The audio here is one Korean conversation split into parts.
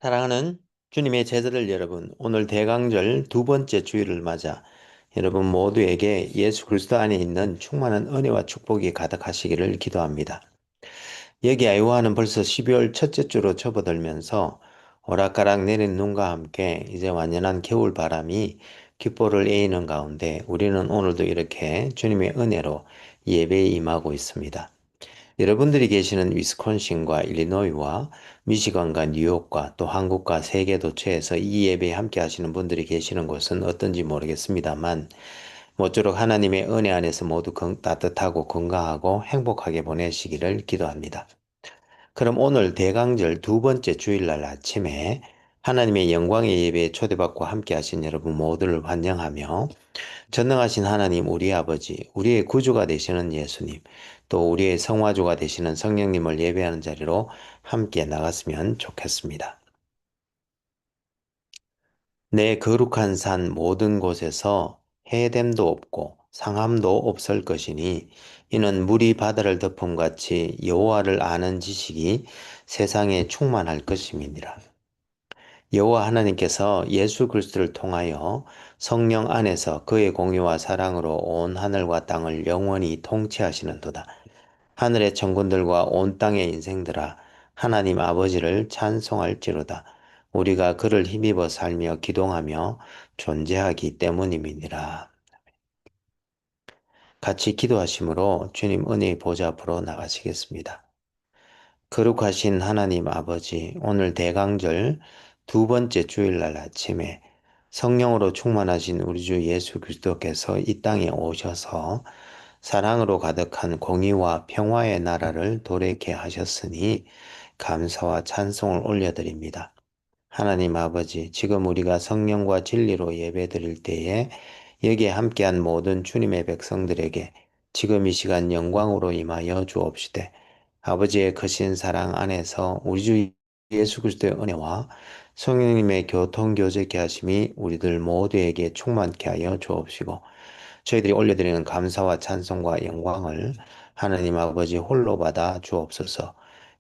사랑하는 주님의 제자들 여러분, 오늘 대강절 두 번째 주일을 맞아 여러분 모두에게 예수 그리스도 안에 있는 충만한 은혜와 축복이 가득하시기를 기도합니다. 여기 아이오와는 벌써 12월 첫째 주로 접어들면서 오락가락 내린 눈과 함께 이제 완연한 겨울 바람이 귓볼을 에이는 가운데 우리는 오늘도 이렇게 주님의 은혜로 예배에 임하고 있습니다. 여러분들이 계시는 위스콘신과 일리노이와 미시건과 뉴욕과 또 한국과 세계 도처에서 이 예배에 함께 하시는 분들이 계시는 곳은 어떤지 모르겠습니다만 모쪼록 하나님의 은혜 안에서 모두 따뜻하고 건강하고 행복하게 보내시기를 기도합니다. 그럼 오늘 대강절 두 번째 주일날 아침에 하나님의 영광의 예배에 초대받고 함께 하신 여러분 모두를 환영하며 전능하신 하나님, 우리 아버지, 우리의 구주가 되시는 예수님, 또 우리의 성화주가 되시는 성령님을 예배하는 자리로 함께 나갔으면 좋겠습니다. 내 거룩한 산 모든 곳에서 해됨도 없고 상함도 없을 것이니 이는 물이 바다를 덮음같이 여호와를 아는 지식이 세상에 충만할 것임이니라. 여호와 하나님께서 예수 그리스도를 통하여 성령 안에서 그의 공의와 사랑으로 온 하늘과 땅을 영원히 통치하시는도다. 하늘의 천군들과 온 땅의 인생들아 하나님 아버지를 찬송할지로다. 우리가 그를 힘입어 살며 기동하며 존재하기 때문임이니라. 같이 기도하심으로 주님 은혜의 보좌 앞으로 나가시겠습니다. 거룩하신 하나님 아버지, 오늘 대강절 두 번째 주일날 아침에 성령으로 충만하신 우리 주 예수 그리스도께서 이 땅에 오셔서 사랑으로 가득한 공의와 평화의 나라를 도래케 하셨으니 감사와 찬송을 올려드립니다. 하나님 아버지, 지금 우리가 성령과 진리로 예배드릴 때에 여기에 함께한 모든 주님의 백성들에게 지금 이 시간 영광으로 임하여 주옵시되 아버지의 크신 사랑 안에서 우리 주 예수 그리스도의 은혜와 성령님의 교통교제케 하심이 우리들 모두에게 충만케 하여 주옵시고 저희들이 올려드리는 감사와 찬송과 영광을 하나님 아버지 홀로 받아 주옵소서.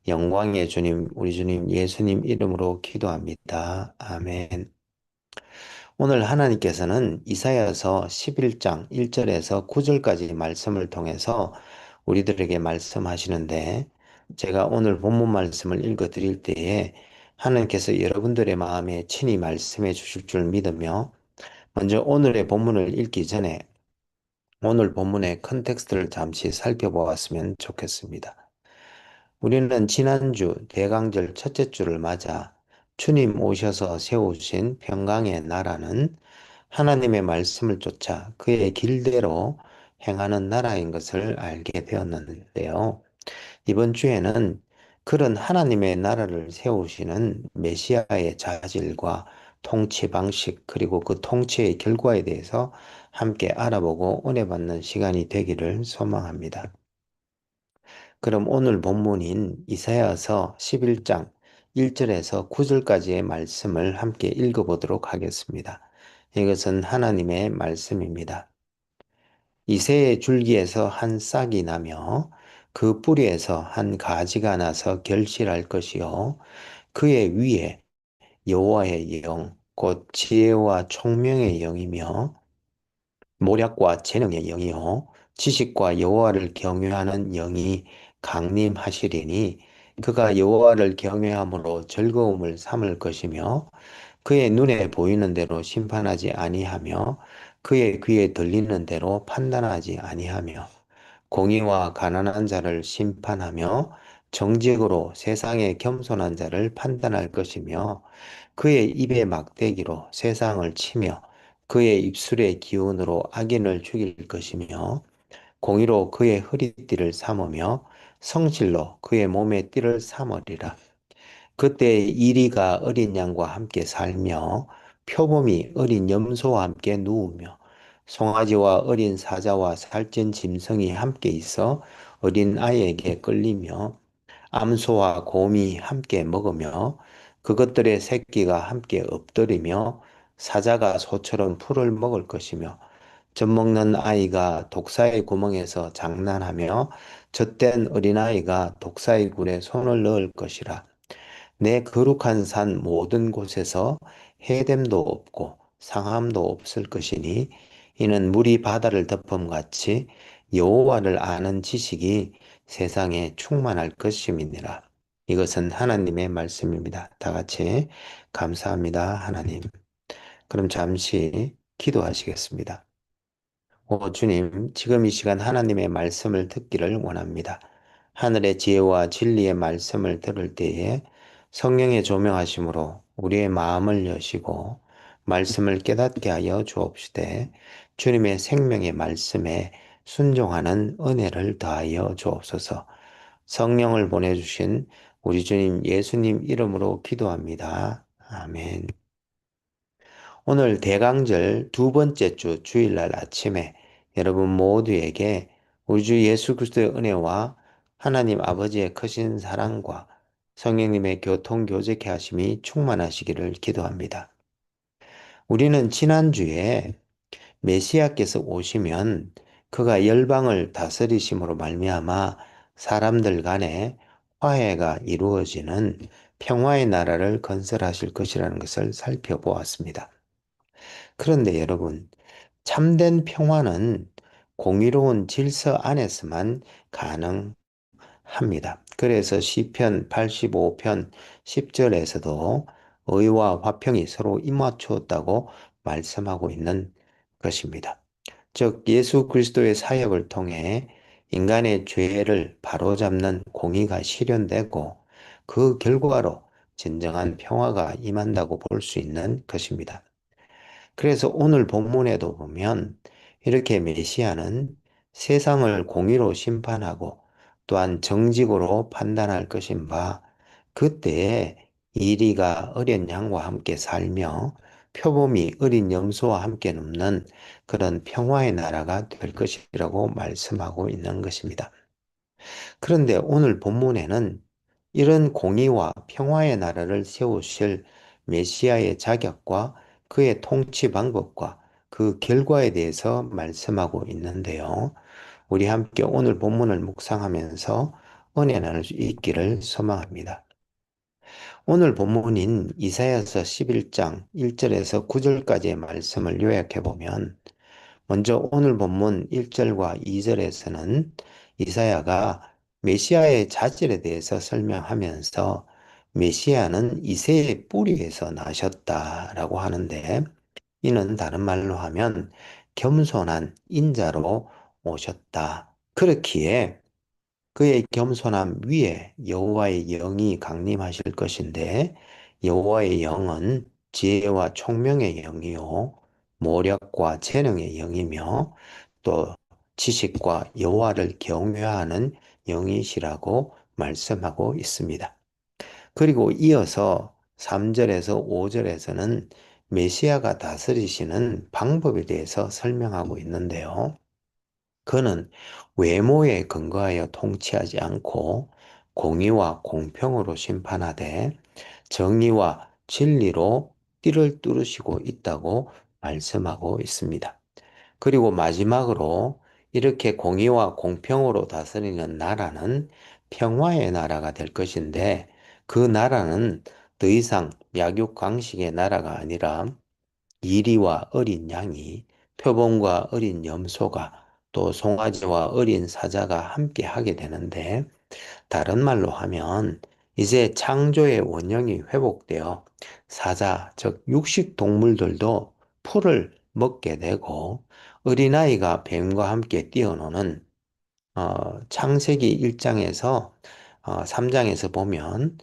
영광의 주님, 우리 주님 예수님 이름으로 기도합니다. 아멘. 오늘 하나님께서는 이사야서 11장 1절에서 9절까지 말씀을 통해서 우리들에게 말씀하시는데 제가 오늘 본문 말씀을 읽어 드릴 때에 하나님께서 여러분들의 마음에 친히 말씀해 주실 줄 믿으며 먼저 오늘의 본문을 읽기 전에 오늘 본문의 컨텍스트를 잠시 살펴보았으면 좋겠습니다. 우리는 지난주 대강절 첫째 주를 맞아 주님 오셔서 세우신 평강의 나라는 하나님의 말씀을 쫓아 그의 길대로 행하는 나라인 것을 알게 되었는데요. 이번 주에는 그런 하나님의 나라를 세우시는 메시아의 자질과 통치 방식 그리고 그 통치의 결과에 대해서 함께 알아보고 은혜 받는 시간이 되기를 소망합니다. 그럼 오늘 본문인 이사야서 11장 1절에서 9절까지의 말씀을 함께 읽어보도록 하겠습니다. 이것은 하나님의 말씀입니다. 이새의 줄기에서 한 싹이 나며 그 뿌리에서 한 가지가 나서 결실할 것이요 그의 위에 여호와의 영 곧 지혜와 총명의 영이며 모략과 재능의 영이요 지식과 여호와를 경외하는 영이 강림하시리니 그가 여호와를 경외함으로 즐거움을 삼을 것이며 그의 눈에 보이는 대로 심판하지 아니하며 그의 귀에 들리는 대로 판단하지 아니하며 공의와 가난한 자를 심판하며 정직으로 세상의 겸손한 자를 판단할 것이며 그의 입의 막대기로 세상을 치며 그의 입술의 기운으로 악인을 죽일 것이며 공의로 그의 허리띠를 삼으며 성실로 그의 몸의 띠를 삼으리라. 그때 이리가 어린 양과 함께 살며 표범이 어린 염소와 함께 누우며 송아지와 어린 사자와 살찐 짐승이 함께 있어 어린 아이에게 끌리며 암소와 곰이 함께 먹으며 그것들의 새끼가 함께 엎드리며 사자가 소처럼 풀을 먹을 것이며 젖먹는 아이가 독사의 구멍에서 장난하며 젖된 어린아이가 독사의 굴에 손을 넣을 것이라. 내 거룩한 산 모든 곳에서 해됨도 없고 상함도 없을 것이니 이는 물이 바다를 덮음같이 여호와를 아는 지식이 세상에 충만할 것임이니라. 이것은 하나님의 말씀입니다. 다 같이 감사합니다, 하나님. 그럼 잠시 기도하시겠습니다. 오 주님, 지금 이 시간 하나님의 말씀을 듣기를 원합니다. 하늘의 지혜와 진리의 말씀을 들을 때에 성령의 조명하심으로 우리의 마음을 여시고 말씀을 깨닫게 하여 주옵시되 주님의 생명의 말씀에 순종하는 은혜를 더하여 주옵소서. 성령을 보내주신 우리 주님 예수님 이름으로 기도합니다. 아멘. 오늘 대강절 두 번째 주 주일날 아침에 여러분 모두에게 우리 주 예수 그리스도의 은혜와 하나님 아버지의 크신 사랑과 성령님의 교통 교제케 하심이 충만하시기를 기도합니다. 우리는 지난주에 메시아께서 오시면 그가 열방을 다스리심으로 말미암아 사람들 간에 화해가 이루어지는 평화의 나라를 건설하실 것이라는 것을 살펴보았습니다. 그런데 여러분, 참된 평화는 공의로운 질서 안에서만 가능합니다. 그래서 시편 85편 10절에서도 의와 화평이 서로 입맞추었다고 말씀하고 있는 것입니다. 즉 예수 그리스도의 사역을 통해 인간의 죄를 바로잡는 공의가 실현되고 그 결과로 진정한 평화가 임한다고 볼 수 있는 것입니다. 그래서 오늘 본문에도 보면 이렇게 메시아는 세상을 공의로 심판하고 또한 정직으로 판단할 것인 바 그때에 이리가 어린 양과 함께 살며 표범이 어린 염소와 함께 눕는 그런 평화의 나라가 될 것이라고 말씀하고 있는 것입니다. 그런데 오늘 본문에는 이런 공의와 평화의 나라를 세우실 메시아의 자격과 그의 통치 방법과 그 결과에 대해서 말씀하고 있는데요. 우리 함께 오늘 본문을 묵상하면서 은혜 나눌 수 있기를 소망합니다. 오늘 본문인 이사야서 11장 1절에서 9절까지의 말씀을 요약해 보면 먼저 오늘 본문 1절과 2절에서는 이사야가 메시아의 자질에 대해서 설명하면서 메시아는 이새의 뿌리에서 나셨다라고 하는데 이는 다른 말로 하면 겸손한 인자로 오셨다. 그렇기에 그의 겸손함 위에 여호와의 영이 강림하실 것인데 여호와의 영은 지혜와 총명의 영이요 모력과 재능의 영이며 또 지식과 여호와를 경외하는 영이시라고 말씀하고 있습니다. 그리고 이어서 3절에서 5절에서는 메시아가 다스리시는 방법에 대해서 설명하고 있는데요. 그는 외모에 근거하여 통치하지 않고 공의와 공평으로 심판하되 정의와 진리로 띠를 뚫으시고 있다고 말씀하고 있습니다. 그리고 마지막으로 이렇게 공의와 공평으로 다스리는 나라는 평화의 나라가 될 것인데 그 나라는 더 이상 약육강식의 나라가 아니라 이리와 어린 양이 표범과 어린 염소가 또 송아지와 어린 사자가 함께 하게 되는데 다른 말로 하면 이제 창조의 원형이 회복되어 사자, 즉 육식 동물들도 풀을 먹게 되고 어린아이가 뱀과 함께 뛰어노는 창세기 1장에서 3장에서 보면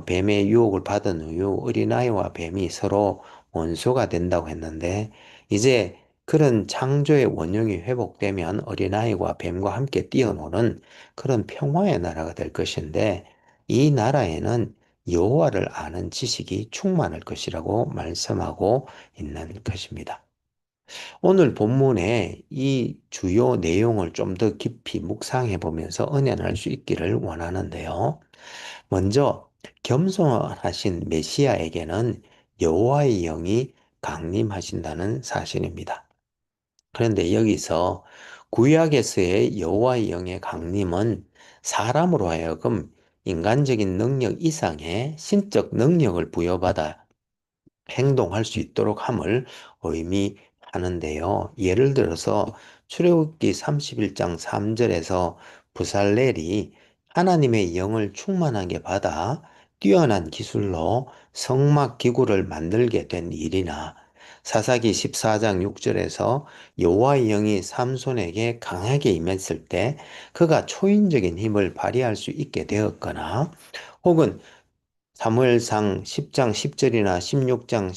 뱀의 유혹을 받은 이후 어린아이와 뱀이 서로 원수가 된다고 했는데 이제 그런 창조의 원형이 회복되면 어린아이와 뱀과 함께 뛰어노는 그런 평화의 나라가 될 것인데 이 나라에는 여호와를 아는 지식이 충만할 것이라고 말씀하고 있는 것입니다. 오늘 본문의 이 주요 내용을 좀 더 깊이 묵상해 보면서 은연할 수 있기를 원하는데요. 먼저 겸손하신 메시아에게는 여호와의 영이 강림하신다는 사실입니다. 그런데 여기서 구약에서의 여호와의 영의 강림은 사람으로 하여금 인간적인 능력 이상의 신적 능력을 부여받아 행동할 수 있도록 함을 의미하는데요. 예를 들어서 출애굽기 31장 3절에서 부살렐이 하나님의 영을 충만하게 받아 뛰어난 기술로 성막 기구를 만들게 된 일이나 사사기 14장 6절에서 여호와의 영이 삼손에게 강하게 임했을 때 그가 초인적인 힘을 발휘할 수 있게 되었거나 혹은 사무엘상 10장 10절이나 16장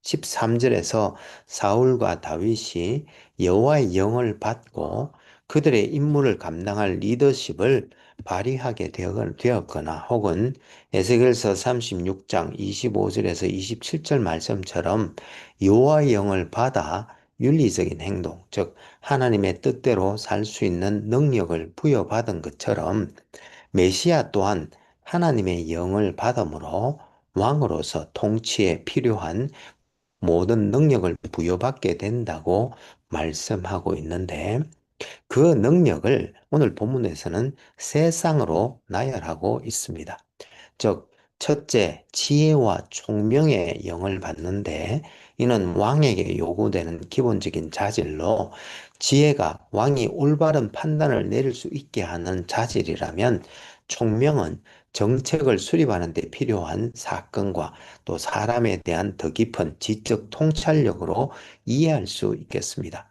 13절에서 사울과 다윗이 여호와의 영을 받고 그들의 임무를 감당할 리더십을 발휘하게 되었거나 혹은 에스겔서 36장 25절에서 27절 말씀처럼 여호와의 영을 받아 윤리적인 행동, 즉 하나님의 뜻대로 살 수 있는 능력을 부여받은 것처럼 메시아 또한 하나님의 영을 받음으로 왕으로서 통치에 필요한 모든 능력을 부여받게 된다고 말씀하고 있는데 그 능력을 오늘 본문에서는 세 쌍으로 나열하고 있습니다. 즉, 첫째, 지혜와 총명의 영을 받는데 이는 왕에게 요구되는 기본적인 자질로 지혜가 왕이 올바른 판단을 내릴 수 있게 하는 자질이라면 총명은 정책을 수립하는 데 필요한 사건과 또 사람에 대한 더 깊은 지적 통찰력으로 이해할 수 있겠습니다.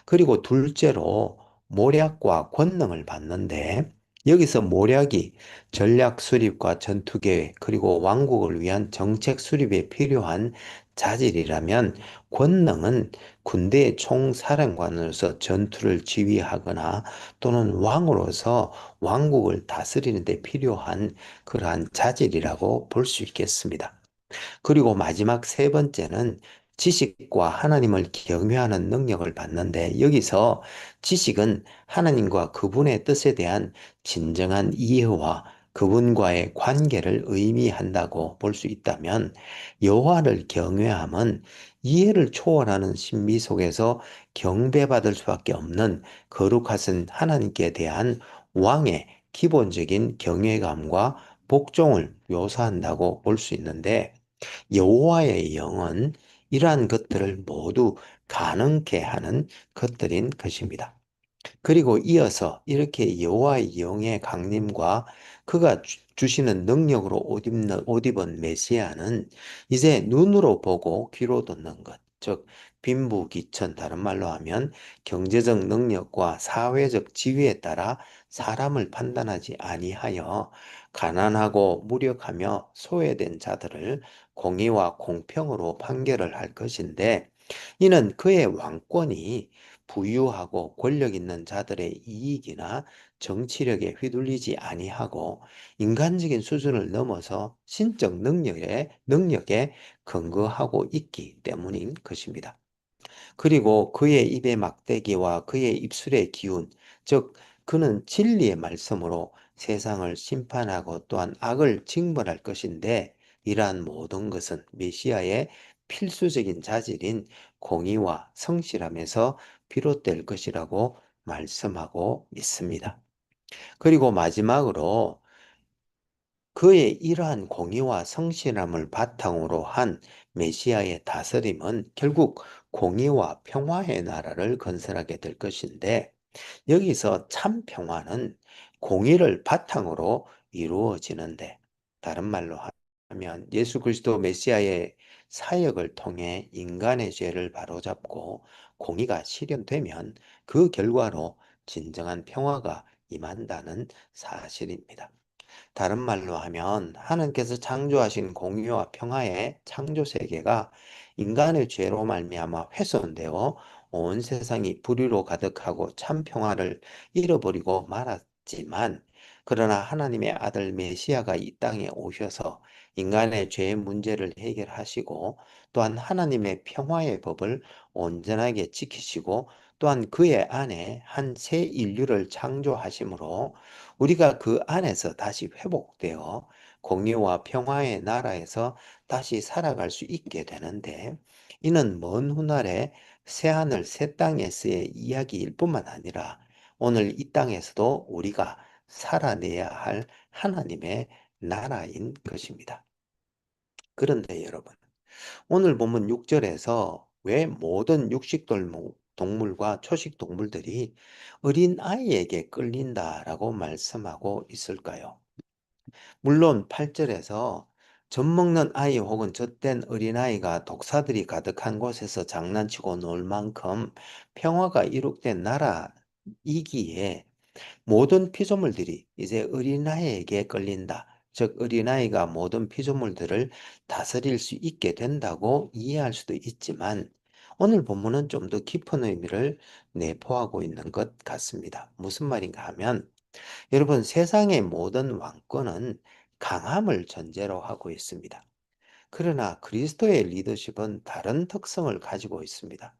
그리고 둘째로 모략과 권능을 받는데 여기서 모략이 전략 수립과 전투 계획 그리고 왕국을 위한 정책 수립에 필요한 자질이라면 권능은 군대의 총사령관으로서 전투를 지휘하거나 또는 왕으로서 왕국을 다스리는 데 필요한 그러한 자질이라고 볼 수 있겠습니다. 그리고 마지막 세 번째는 지식과 하나님을 경외하는 능력을 받는데 여기서 지식은 하나님과 그분의 뜻에 대한 진정한 이해와 그분과의 관계를 의미한다고 볼 수 있다면 여호와를 경외함은 이해를 초월하는 신비 속에서 경배받을 수밖에 없는 거룩하신 하나님께 대한 왕의 기본적인 경외감과 복종을 묘사한다고 볼 수 있는데 여호와의 영은 이러한 것들을 모두 가능케 하는 것들인 것입니다. 그리고 이어서 이렇게 여호와의 영의 강림과 그가 주시는 능력으로 옷 입은 메시아는 이제 눈으로 보고 귀로 듣는 것, 즉 빈부귀천 다른 말로 하면 경제적 능력과 사회적 지위에 따라 사람을 판단하지 아니하여 가난하고 무력하며 소외된 자들을 공의와 공평으로 판결을 할 것인데 이는 그의 왕권이 부유하고 권력 있는 자들의 이익이나 정치력에 휘둘리지 아니하고 인간적인 수준을 넘어서 신적 능력에 근거하고 있기 때문인 것입니다. 그리고 그의 입의 막대기와 그의 입술의 기운, 즉 그는 진리의 말씀으로 세상을 심판하고 또한 악을 징벌할 것인데 이러한 모든 것은 메시아의 필수적인 자질인 공의와 성실함에서 비롯될 것이라고 말씀하고 있습니다. 그리고 마지막으로 그의 이러한 공의와 성실함을 바탕으로 한 메시아의 다스림은 결국 공의와 평화의 나라를 건설하게 될 것인데 여기서 참 평화는 공의를 바탕으로 이루어지는데 다른 말로 하면 예수 그리스도 메시아의 사역을 통해 인간의 죄를 바로잡고 공의가 실현되면 그 결과로 진정한 평화가 임한다는 사실입니다. 다른 말로 하면 하나님께서 창조하신 공의와 평화의 창조 세계가 인간의 죄로 말미암아 훼손되어 온 세상이 불의로 가득하고 참 평화를 잃어버리고 말았지만 그러나 하나님의 아들 메시아가 이 땅에 오셔서 인간의 죄의 문제를 해결하시고 또한 하나님의 평화의 법을 온전하게 지키시고 또한 그의 안에 한 새 인류를 창조하심으로 우리가 그 안에서 다시 회복되어 공의와 평화의 나라에서 다시 살아갈 수 있게 되는데 이는 먼 훗날의 새하늘 새 땅에서의 이야기일 뿐만 아니라 오늘 이 땅에서도 우리가 살아내야 할 하나님의 나라인 것입니다. 그런데 여러분, 오늘 본문 6절에서 왜 모든 동물과 초식 동물들이 어린 아이에게 끌린다라고 말씀하고 있을까요? 물론 8절에서 젖먹는 아이 혹은 젖된 어린아이가 독사들이 가득한 곳에서 장난치고 놀 만큼 평화가 이룩된 나라이기에 모든 피조물들이 이제 어린아이에게 끌린다. 즉 어린아이가 모든 피조물들을 다스릴 수 있게 된다고 이해할 수도 있지만 오늘 본문은 좀 더 깊은 의미를 내포하고 있는 것 같습니다. 무슨 말인가 하면 여러분 세상의 모든 왕권은 강함을 전제로 하고 있습니다. 그러나 그리스도의 리더십은 다른 특성을 가지고 있습니다.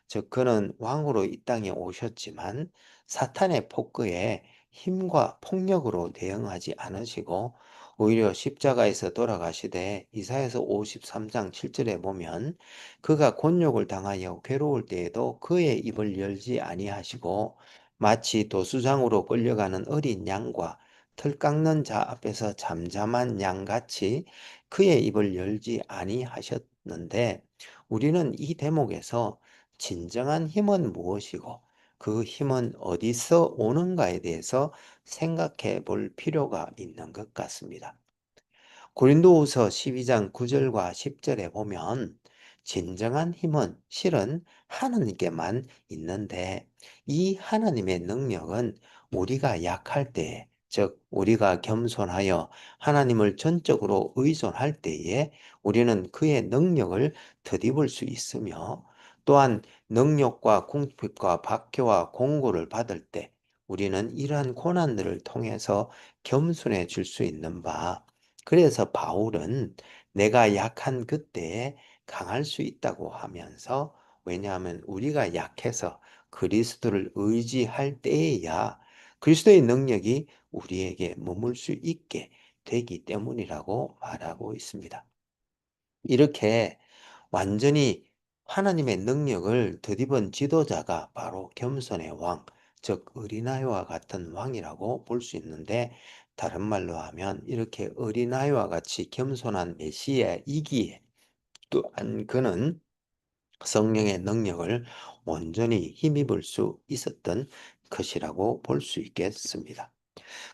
즉 그는 왕으로 이 땅에 오셨지만 사탄의 폭거에 힘과 폭력으로 대응하지 않으시고 오히려 십자가에서 돌아가시되 이사야서 53장 7절에 보면 그가 곤욕을 당하여 괴로울 때에도 그의 입을 열지 아니하시고 마치 도수장으로 끌려가는 어린 양과 털 깎는 자 앞에서 잠잠한 양같이 그의 입을 열지 아니하셨는데 우리는 이 대목에서 진정한 힘은 무엇이고 그 힘은 어디서 오는가에 대해서 생각해 볼 필요가 있는 것 같습니다. 고린도후서 12장 9절과 10절에 보면 진정한 힘은 실은 하나님께만 있는데 이 하나님의 능력은 우리가 약할 때, 즉 우리가 겸손하여 하나님을 전적으로 의존할 때에 우리는 그의 능력을 덧입을 수 있으며 또한 능력과 궁핍과 박해와 공고를 받을 때 우리는 이러한 고난들을 통해서 겸손해 줄 수 있는 바 그래서 바울은 내가 약한 그때에 강할 수 있다고 하면서 왜냐하면 우리가 약해서 그리스도를 의지할 때에야 그리스도의 능력이 우리에게 머물 수 있게 되기 때문이라고 말하고 있습니다. 이렇게 완전히 하나님의 능력을 덧입은 지도자가 바로 겸손의 왕, 즉 어린아이와 같은 왕이라고 볼 수 있는데 다른 말로 하면 이렇게 어린아이와 같이 겸손한 메시아이기에 또한 그는 성령의 능력을 온전히 힘입을 수 있었던 것이라고 볼 수 있겠습니다.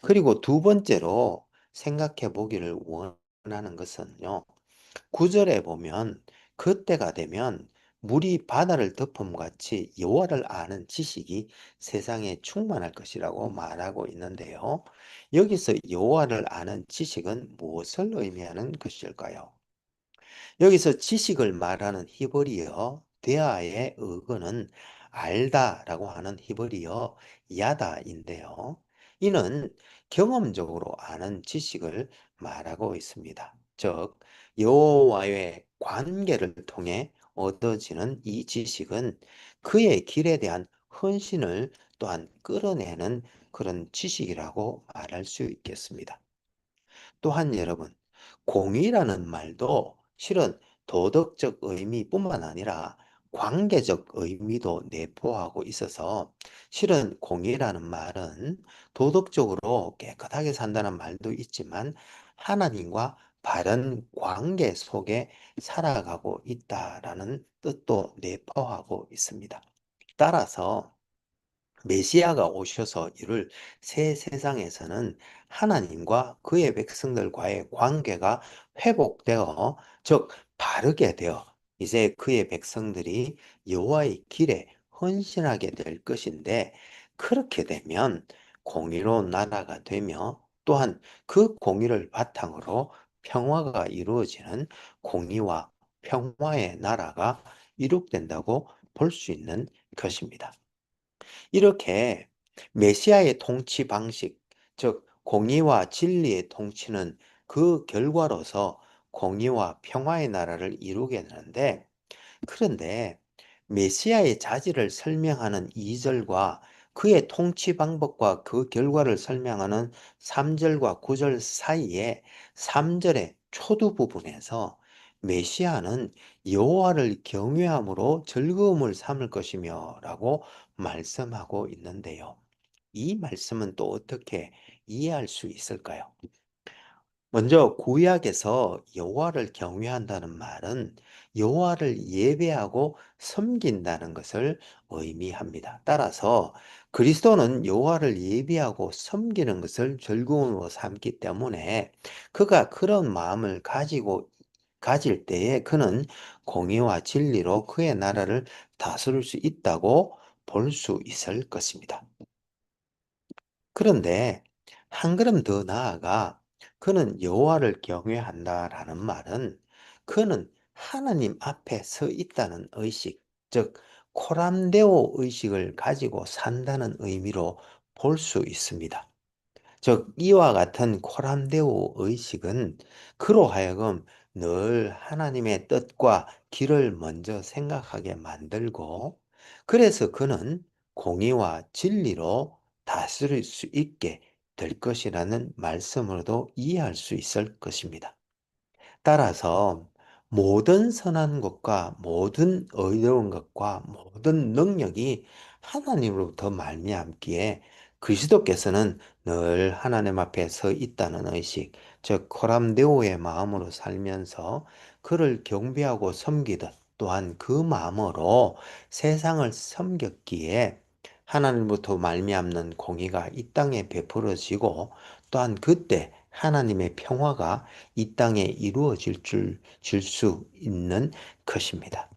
그리고 두 번째로 생각해 보기를 원하는 것은요. 9절에 보면 그때가 되면 물이 바다를 덮음같이 여호와를 아는 지식이 세상에 충만할 것이라고 말하고 있는데요. 여기서 여호와를 아는 지식은 무엇을 의미하는 것일까요? 여기서 지식을 말하는 히브리어 데아의 어근은 알다라고 하는 히브리어 야다인데요. 이는 경험적으로 아는 지식을 말하고 있습니다. 즉 여호와의 관계를 통해 얻어지는 이 지식은 그의 길에 대한 헌신을 또한 끌어내는 그런 지식이라고 말할 수 있겠습니다. 또한 여러분, 공의라는 말도 실은 도덕적 의미뿐만 아니라 관계적 의미도 내포하고 있어서 실은 공의라는 말은 도덕적으로 깨끗하게 산다는 말도 있지만 하나님과 바른 관계 속에 살아가고 있다라는 뜻도 내포하고 있습니다. 따라서 메시아가 오셔서 이룰 새 세상에서는 하나님과 그의 백성들과의 관계가 회복되어 즉 바르게 되어 이제 그의 백성들이 여호와의 길에 헌신하게 될 것인데 그렇게 되면 공의로운 나라가 되며 또한 그 공의를 바탕으로 평화가 이루어지는 공의와 평화의 나라가 이룩된다고 볼 수 있는 것입니다. 이렇게 메시아의 통치 방식, 즉 공의와 진리의 통치는 그 결과로서 공의와 평화의 나라를 이루게 되는데 그런데 메시아의 자질을 설명하는 2절과 그의 통치 방법과 그 결과를 설명하는 3절과 9절 사이에 3절의 초두 부분에서 메시아는 여호와를 경외함으로 즐거움을 삼을 것이며 라고 말씀하고 있는데요. 이 말씀은 또 어떻게 이해할 수 있을까요? 먼저 구약에서 여호와를 경외한다는 말은 여호와를 예배하고 섬긴다는 것을 의미합니다. 따라서 그리스도는 여호와를 예배하고 섬기는 것을 절공으로 삼기 때문에 그가 그런 마음을 가질 때에 그는 공의와 진리로 그의 나라를 다스릴 수 있다고 볼 수 있을 것입니다. 그런데 한 걸음 더 나아가 그는 여호와를 경외한다라는 말은 그는 하나님 앞에 서 있다는 의식, 즉 코람데오 의식을 가지고 산다는 의미로 볼 수 있습니다. 즉 이와 같은 코람데오 의식은 그로 하여금 늘 하나님의 뜻과 길을 먼저 생각하게 만들고 그래서 그는 공의와 진리로 다스릴 수 있게 될 것이라는 말씀으로도 이해할 수 있을 것입니다. 따라서 모든 선한 것과 모든 의로운 것과 모든 능력이 하나님으로부터 말미암기에 그리스도께서는 늘 하나님 앞에 서 있다는 의식, 즉 코람데오의 마음으로 살면서 그를 경배하고 섬기듯 또한 그 마음으로 세상을 섬겼기에 하나님부터 말미암는 공의가 이 땅에 베풀어지고 또한 그때 하나님의 평화가 이 땅에 이루어질 수 있는 것입니다.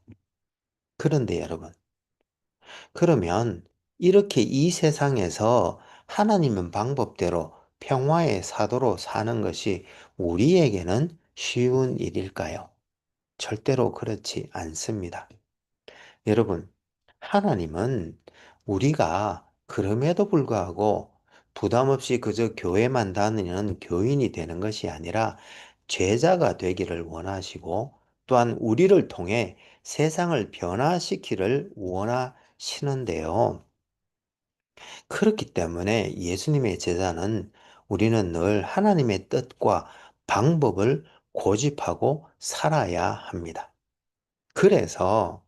그런데 여러분, 그러면 이렇게 이 세상에서 하나님의 방법대로 평화의 사도로 사는 것이 우리에게는 쉬운 일일까요? 절대로 그렇지 않습니다. 여러분, 하나님은 우리가 그럼에도 불구하고 부담 없이 그저 교회만 다니는 교인이 되는 것이 아니라 제자가 되기를 원하시고 또한 우리를 통해 세상을 변화시키를 원하시는데요. 그렇기 때문에 예수님의 제자는 우리는 늘 하나님의 뜻과 방법을 고집하고 살아야 합니다. 그래서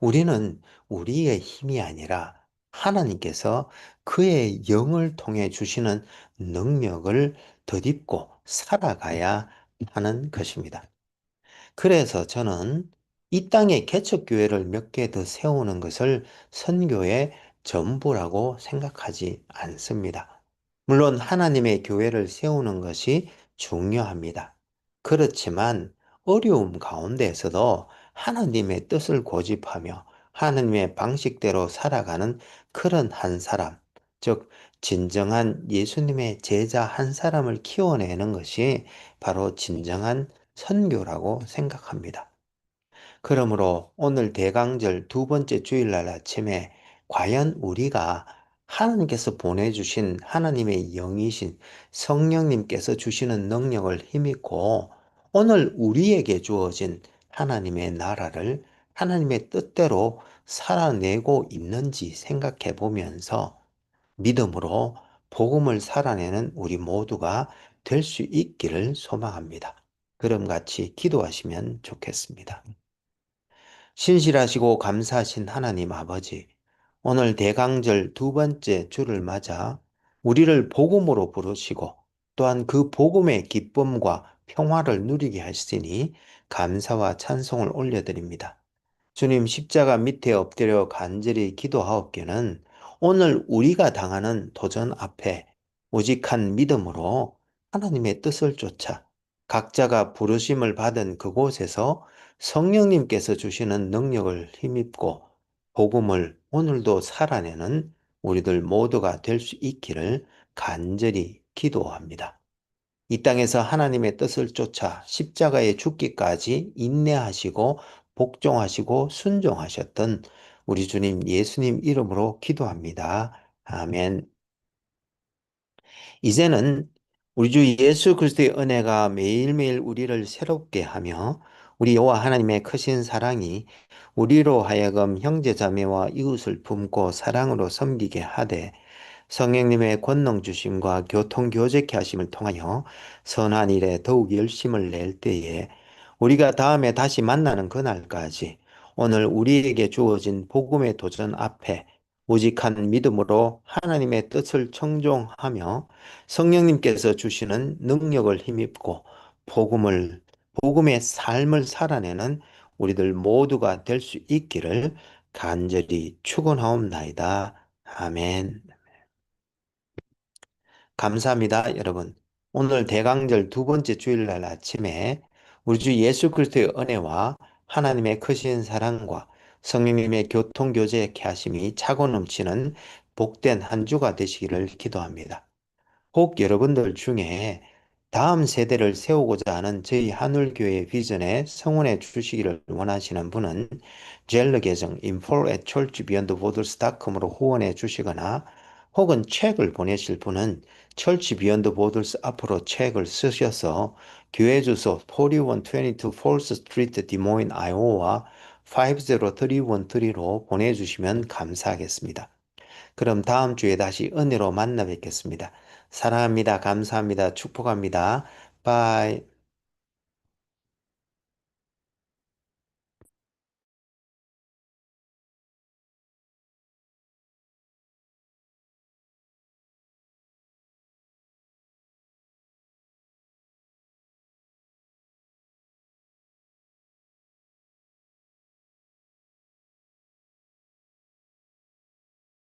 우리는 우리의 힘이 아니라 하나님께서 그의 영을 통해 주시는 능력을 덧입고 살아가야 하는 것입니다. 그래서 저는 이 땅에 개척교회를 몇 개 더 세우는 것을 선교의 전부라고 생각하지 않습니다. 물론 하나님의 교회를 세우는 것이 중요합니다. 그렇지만 어려움 가운데에서도 하나님의 뜻을 고집하며 하나님의 방식대로 살아가는 그런 한 사람, 즉 진정한 예수님의 제자 한 사람을 키워내는 것이 바로 진정한 선교라고 생각합니다. 그러므로 오늘 대강절 두 번째 주일날 아침에 과연 우리가 하나님께서 보내주신 하나님의 영이신 성령님께서 주시는 능력을 힘입고 오늘 우리에게 주어진 하나님의 나라를 하나님의 뜻대로 살아내고 있는지 생각해 보면서 믿음으로 복음을 살아내는 우리 모두가 될 수 있기를 소망합니다. 그럼 같이 기도하시면 좋겠습니다. 신실하시고 감사하신 하나님 아버지, 오늘 대강절 두 번째 주를 맞아 우리를 복음으로 부르시고 또한 그 복음의 기쁨과 평화를 누리게 하시니 감사와 찬송을 올려드립니다. 주님 십자가 밑에 엎드려 간절히 기도하옵기는 오늘 우리가 당하는 도전 앞에 오직한 믿음으로 하나님의 뜻을 쫓아 각자가 부르심을 받은 그곳에서 성령님께서 주시는 능력을 힘입고 복음을 오늘도 살아내는 우리들 모두가 될 수 있기를 간절히 기도합니다. 이 땅에서 하나님의 뜻을 쫓아 십자가에 죽기까지 인내하시고 복종하시고 순종하셨던 우리 주님 예수님 이름으로 기도합니다. 아멘. 이제는 우리 주 예수 그리스도의 은혜가 매일매일 우리를 새롭게 하며 우리 여호와 하나님의 크신 사랑이 우리로 하여금 형제자매와 이웃을 품고 사랑으로 섬기게 하되 성령님의 권능 주심과 교통 교제케 하심을 통하여 선한 일에 더욱 열심을 낼 때에 우리가 다음에 다시 만나는 그날까지 오늘 우리에게 주어진 복음의 도전 앞에 우직한 믿음으로 하나님의 뜻을 청종하며 성령님께서 주시는 능력을 힘입고 복음의 삶을 살아내는 우리들 모두가 될 수 있기를 간절히 축원하옵나이다. 아멘. 감사합니다, 여러분. 오늘 대강절 두 번째 주일날 아침에 우리 주 예수 그리스도의 은혜와 하나님의 크신 사랑과 성령님의 교통교제의 하심이 차고 넘치는 복된 한 주가 되시기를 기도합니다. 혹 여러분들 중에 다음 세대를 세우고자 하는 저희 하늘교회 비전에 성원해 주시기를 원하시는 분은 젤러 계정 info@churchbeyondborders.com으로 후원해 주시거나 혹은 책을 보내실 분은 철치 비욘드 보더스 앞으로 책을 쓰셔서 교회 주소 4122 폴스 스트리트 디모인 아이오와 50313로 보내주시면 감사하겠습니다. 그럼 다음 주에 다시 은혜로 만나 뵙겠습니다. 사랑합니다. 감사합니다. 축복합니다. 바이.